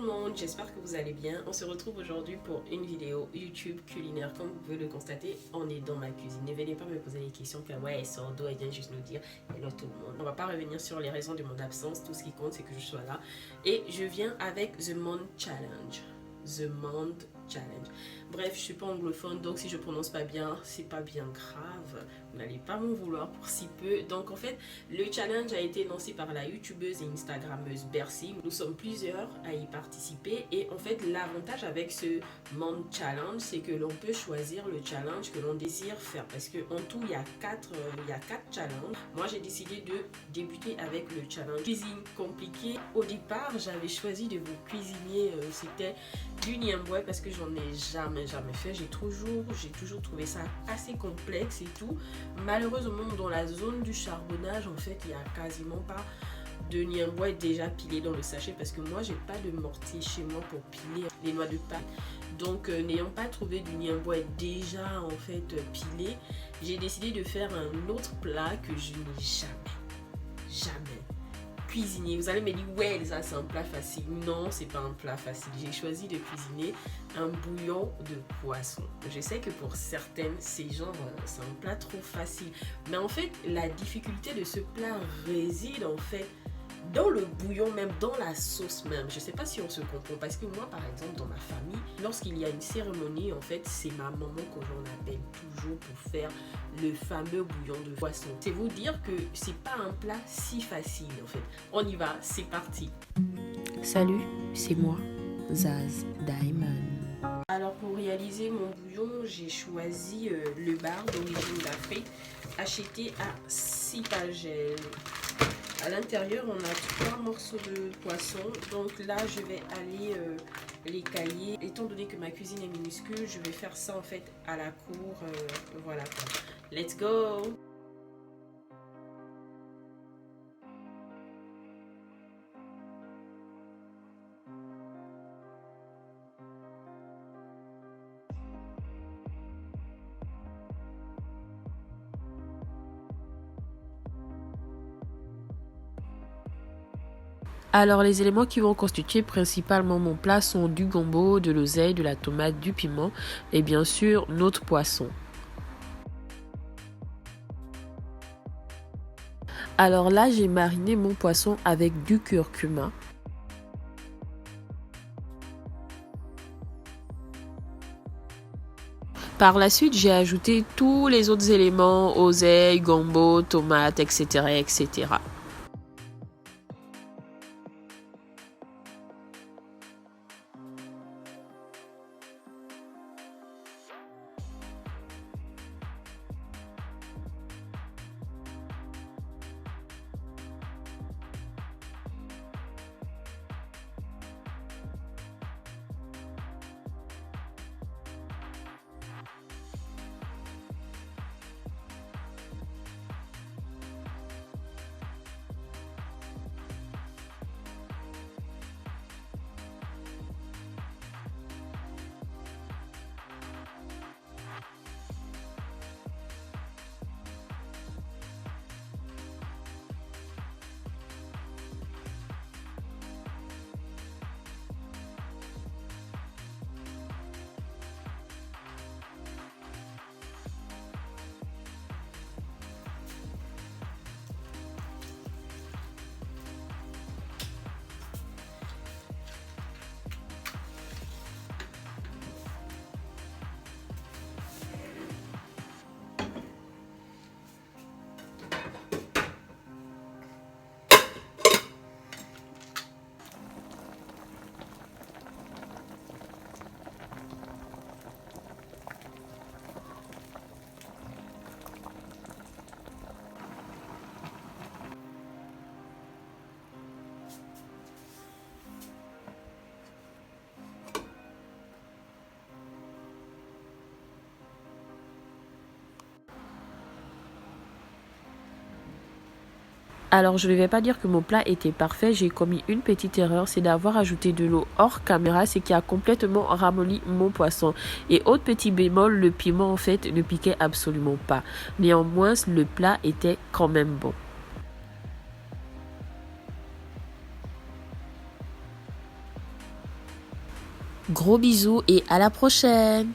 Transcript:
le monde, j'espère que vous allez bien. On se retrouve aujourd'hui pour une vidéo YouTube culinaire. Comme vous pouvez le constater, on est dans ma cuisine. Ne venez pas me poser des questions comme ouais, elle sort d'où, elle vient juste nous dire hello tout le monde. On va pas revenir sur les raisons de mon absence. Tout ce qui compte, c'est que je sois là. Et je viens avec The Monde Challenge. The Monde Challenge. Bref, je suis pas anglophone, donc si je prononce pas bien, c'est pas bien grave. Vous n'allez pas m'en vouloir pour si peu. Donc en fait, le challenge a été lancé par la youtubeuse et instagrammeuse Bercy. Nous sommes plusieurs à y participer et en fait, l'avantage avec ce Monde Challenge, c'est que l'on peut choisir le challenge que l'on désire faire parce qu'en tout, il y a quatre challenges. Moi, j'ai décidé de débuter avec le challenge cuisine compliquée. Au départ, j'avais choisi de vous cuisiner, c'était du niamboué parce que j'en ai jamais fait. J'ai toujours trouvé ça assez complexe et tout. Malheureusement, dans la zone du charbonnage, en fait, il n'y a quasiment pas de niamboué déjà pilé dans le sachet parce que moi, j'ai pas de mortier chez moi pour piler les noix de pain. Donc, n'ayant pas trouvé du niamboué déjà en fait pilé, j'ai décidé de faire un autre plat que je n'ai jamais cuisiner. Vous allez me dire, ouais, Elsa, c'est un plat facile. Non, c'est pas un plat facile. J'ai choisi de cuisiner un bouillon de poisson. Je sais que pour certaines, c'est genre, c'est un plat trop facile. Mais en fait, la difficulté de ce plat réside en fait dans le bouillon même, dans la sauce même. Je sais pas si on se comprend parce que moi, par exemple, dans ma famille, lorsqu'il y a une cérémonie, en fait, c'est ma maman que j'en appelle toujours pour faire le fameux bouillon de poisson. C'est vous dire que c'est pas un plat si facile, en fait. On y va, c'est parti. Salut, c'est moi, Zaz Diamond. Alors pour réaliser mon bouillon, j'ai choisi le bar d'origine d'Afrique, acheté à Cipagel. À l'intérieur, on a 3 morceaux de poisson. Donc là, je vais aller les cailler. Étant donné que ma cuisine est minuscule, je vais faire ça en fait à la cour. Voilà. Let's go! Alors les éléments qui vont constituer principalement mon plat sont du gombo, de l'oseille, de la tomate, du piment et bien sûr notre poisson. Alors là j'ai mariné mon poisson avec du curcuma. Par la suite j'ai ajouté tous les autres éléments, oseille, gombo, tomate, etc. etc. Alors je ne vais pas dire que mon plat était parfait, j'ai commis une petite erreur, c'est d'avoir ajouté de l'eau hors caméra, ce qui a complètement ramolli mon poisson. Et autre petit bémol, le piment en fait ne piquait absolument pas. Néanmoins, le plat était quand même bon. Gros bisous et à la prochaine!